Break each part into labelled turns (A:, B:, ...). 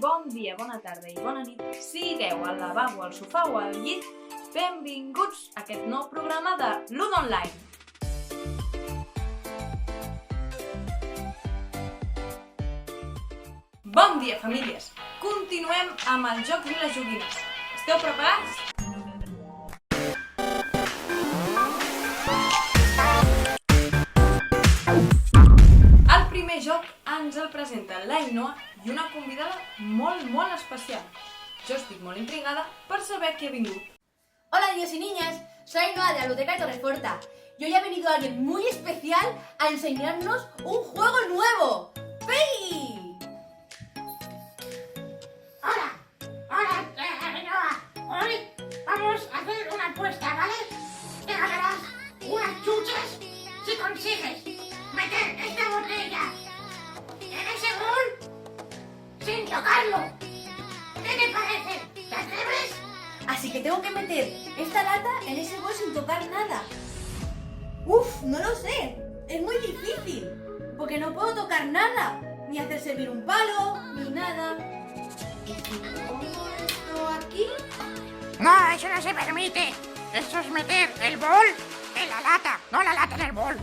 A: bon dia, bona tarda i bona nit, sigueu al lavabo, al sofà o al llit, benvinguts a aquest nou programa de Ludo Online. Bon dia, famílies! Continuem amb els jocs i les joguines. Esteu preparats? El primer joc ens el presenta l'Ainoa i una convidada molt especial. Yo estic molt intrigada per saber qui ha vingut.
B: Hola niños y niñas, soy Ainoa de la Biblioteca de Torreforta y hoy ha venido alguien muy especial a enseñarnos un juego nuevo. ¡Peggy!
C: Hola, Ainoa. Hoy vamos a hacer una apuesta, ¿vale? Te ganarás unas chuches si consigues meter esta botella en ese bol sin tocarlo. ¿Qué te parece? ¿Te atreves?
B: Así que tengo que meter esta lata en ese bol sin tocar nada. Uf, no lo sé, es muy difícil, porque no puedo tocar nada, ni hacer servir un palo, ni nada. ¿Y si pongo esto aquí?
C: No, eso no se permite. Eso es meter el bol en la lata, no la lata en el bol.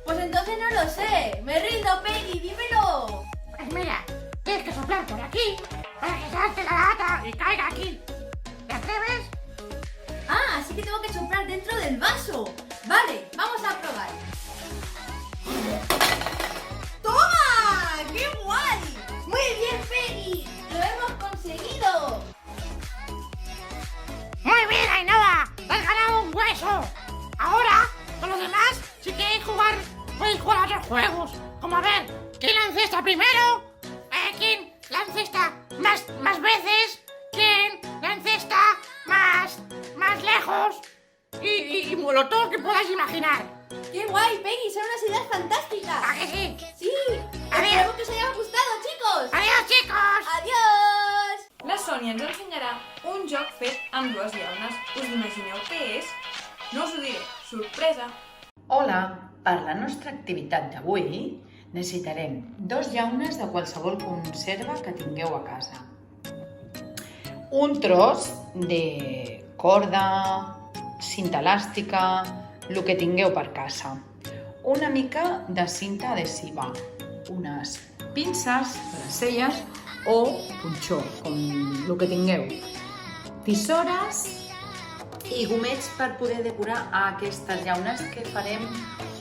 B: Pues entonces no lo sé, me rindo, Peggy, dímelo.
C: Pues mira, tienes que soplar por aquí para que salte la lata y caiga aquí. ¿Te atreves?
B: Ah, así que tengo que soplar dentro del vaso. Vale, vamos a probar. ¡Toma! ¡Qué guay! Muy bien, Peggy, lo hemos conseguido.
C: Muy bien, Ainoa, te has ganado un hueso. Ahora, con los demás, si queréis jugar, podéis jugar a otros juegos. Como a ver, ¿quién la encesta primero? ¿Quién la encesta más veces? ¿Quién la encesta más lejos? Y todo lo que podáis imaginar.
B: ¡Qué guay, Peggy! Son unas ideas fantásticas.
C: ¿A que sí?
B: Sí,
C: Adiós.
B: espero que os haya gustado, chicos.
C: ¡Adiós, chicos!
B: ¡Adiós!
A: La Sònia ens ensenyarà un joc fet amb dues llaunes. Us imagineu què és? No us ho diré. Sorpresa!
D: Hola! Per la nostra activitat d'avui necessitarem 2 llaunes de qualsevol conserva que tingueu a casa. Un tros de corda, cinta elàstica, el que tingueu per casa. Una mica de cinta adhesiva, unes pinces per les celles o punxó, com el que tingueu. Tisores i gomets per poder decorar aquestes llaunes, que farem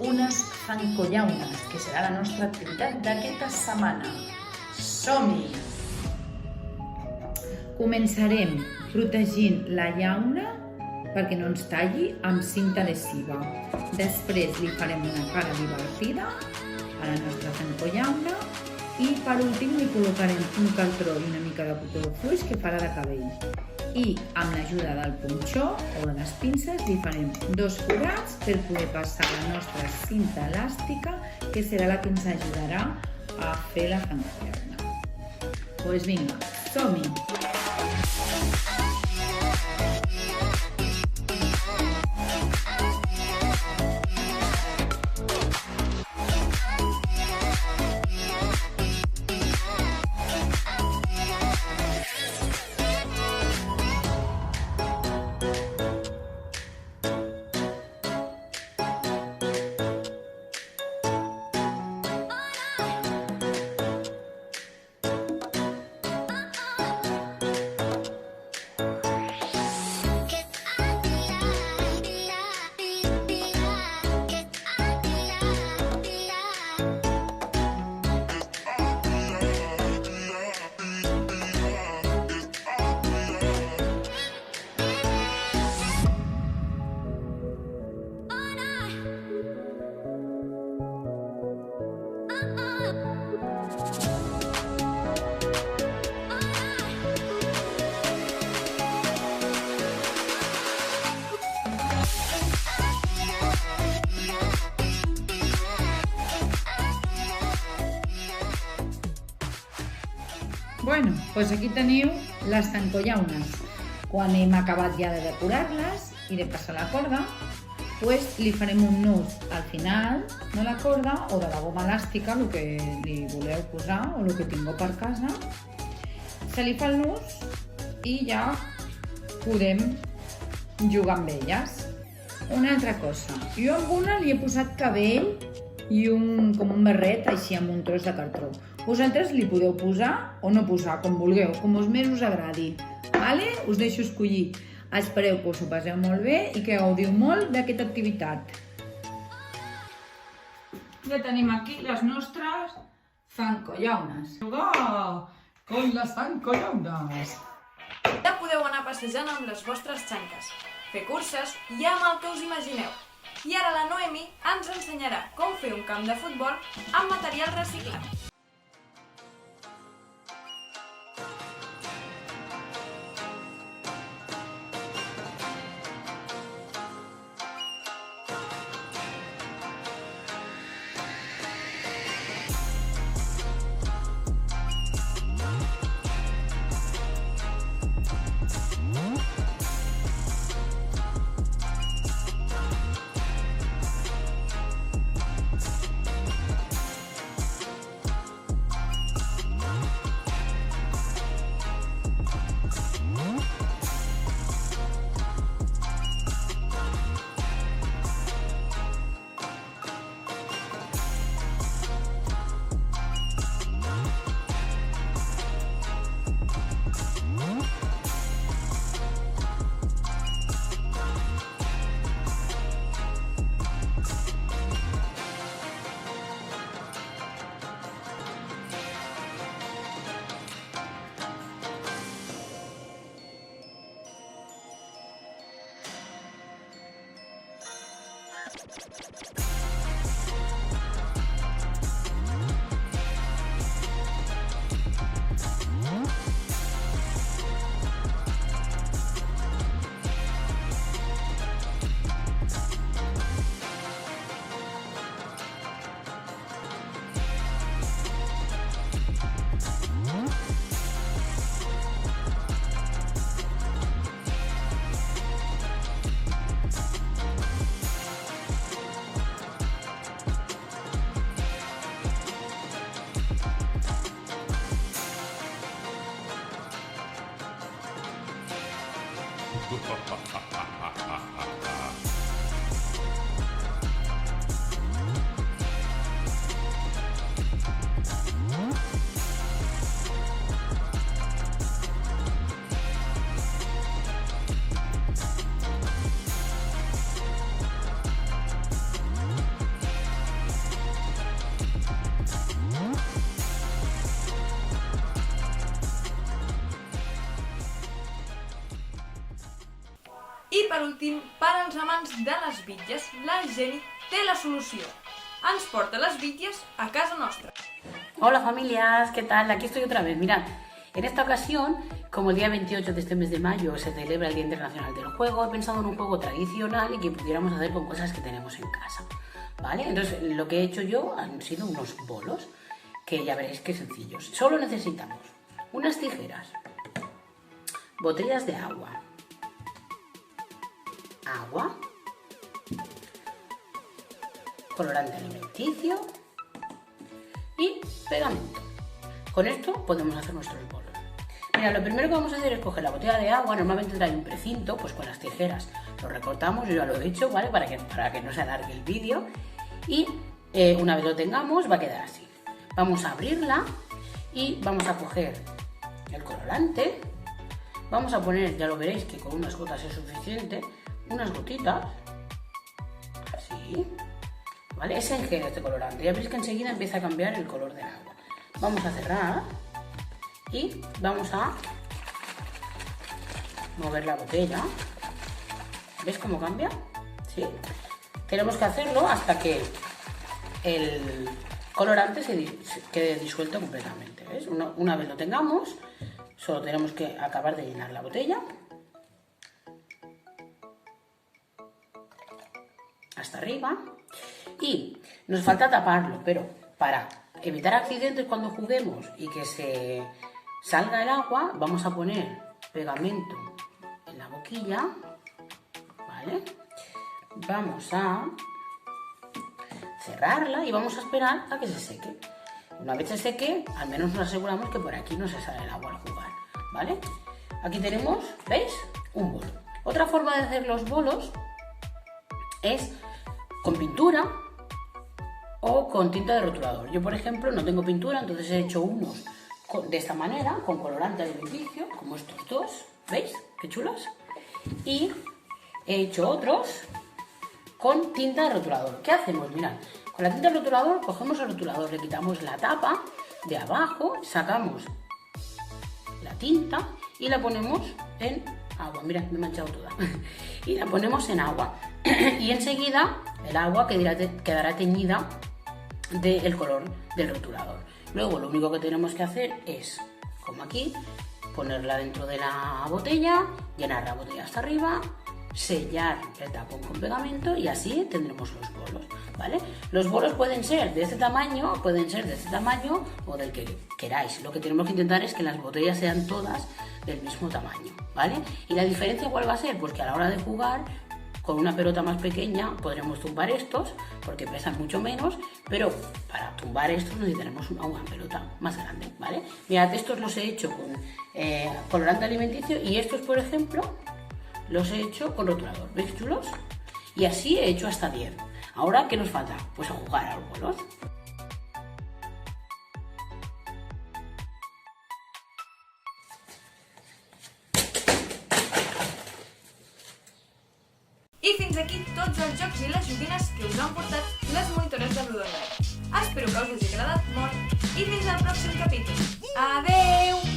D: unes zancollaunes, que serà la nostra activitat d'aquesta setmana. Som-hi! Començarem protegint la llauna perquè no ens talli amb cinta adhesiva. Després li farem una cara divertida a la nostra zancollauna i per últim li col·locarem un caltró i una mica de cotó fluix que farà de cabell. I amb l'ajuda del punxó o de les pinces li farem 2 forats per poder passar la nostra cinta elàstica, que serà la que ens ajudarà a fer la zancollauna. Doncs vinga, som-hi! Bueno, doncs aquí teniu les zancollaunes. Quan hem acabat ja de decorar-les i de passar la corda, doncs li farem un nus al final de la corda o de la goma elàstica, el que li voleu posar o el que tingueu per casa, se li fa el nus i ja podem jugar amb elles. Una altra cosa, jo amb una li he posat cabell i com un barret així amb un tros de cartró. Vosaltres li podeu posar o no posar, com vulgueu, com més us agradi. Vale? Us deixo escollir. Espereu que us ho passeu molt bé i que gaudiu molt d'aquesta activitat. Ja tenim aquí les nostres zancollaunes. Jugar con les zancollaunes.
A: Ja podeu anar passejant amb les vostres xanques, fer curses i amb el que us imagineu. I ara la Noemi ens ensenyarà com fer un camp de futbol amb material reciclat. I per últim, per als amants de les bitlles, la Jenny té la solució. Ens porta les bitlles a casa nostra.
E: Hola familias, ¿qué tal? Aquí estoy otra vez. Mirad, en esta ocasión, como el día 28 de este mes de mayo se celebra el Día Internacional del Juego, he pensado en un juego tradicional y que pudiéramos hacer con cosas que tenemos en casa, ¿vale? Entonces, lo que he hecho yo han sido unos bolos, que ya veréis que sencillos. Solo necesitamos unas tijeras, botellas de agua, colorante alimenticio y pegamento. Con esto podemos hacer nuestros bolos. Mira, lo primero que vamos a hacer es coger la botella de agua, normalmente trae un precinto, pues con las tijeras lo recortamos, yo ya lo he hecho, ¿vale? Para que no se alargue el vídeo. Y una vez lo tengamos va a quedar así. Vamos a abrirla y vamos a coger el colorante. Vamos a poner, ya lo veréis que con unas gotas es suficiente, unas gotitas, así, ¿vale? Es en gel este colorante, ya veréis que enseguida empieza a cambiar el color del agua. Vamos a cerrar y vamos a mover la botella. ¿Ves cómo cambia? ¿Sí? Tenemos que hacerlo hasta que el colorante se quede disuelto completamente, ¿ves? Una vez lo tengamos, solo tenemos que acabar de llenar la botella hasta arriba y nos falta taparlo, pero para evitar accidentes cuando juguemos y que se salga el agua, vamos a poner pegamento en la boquilla, ¿vale? Vamos a cerrarla y vamos a esperar a que se seque. Una vez se seque, al menos nos aseguramos que por aquí no se sale el agua al jugar. ¿vale? Aquí tenemos, ¿veis? Un bolo. Otra forma de hacer los bolos es con pintura o con tinta de rotulador. Yo, por ejemplo, no tengo pintura, entonces he hecho unos de esta manera, con colorante alimenticio, como estos dos, ¿veis? Qué chulos. Y he hecho otros con tinta de rotulador. ¿Qué hacemos? Mirad, con la tinta de rotulador cogemos el rotulador, le quitamos la tapa de abajo, sacamos la tinta y la ponemos en agua. Mirad, me he manchado toda. Y la ponemos en agua. Y enseguida el agua quedará teñida del color del rotulador. Luego lo único que tenemos que hacer es, como aquí, ponerla dentro de la botella, llenar la botella hasta arriba, sellar el tapón con pegamento y así tendremos los bolos, ¿vale? Los bolos pueden ser de este tamaño, o del que queráis. Lo que tenemos que intentar es que las botellas sean todas del mismo tamaño, ¿vale? Y la diferencia ¿cuál va a ser? Pues que a la hora de jugar con una pelota más pequeña podremos tumbar estos porque pesan mucho menos, pero para tumbar estos necesitaremos una pelota más grande, ¿vale? Mirad, estos los he hecho con colorante alimenticio y estos, por ejemplo, los he hecho con rotulador. ¿Veis chulos? Y así he hecho hasta 10. Ahora, ¿qué nos falta? Pues a jugar a los bolos.
A: I fins aquí tots els jocs i les joguines que us han portat les monitores de Blue Dot. Espero que us hagi agradat molt i fins al pròxim capítol. Adeu!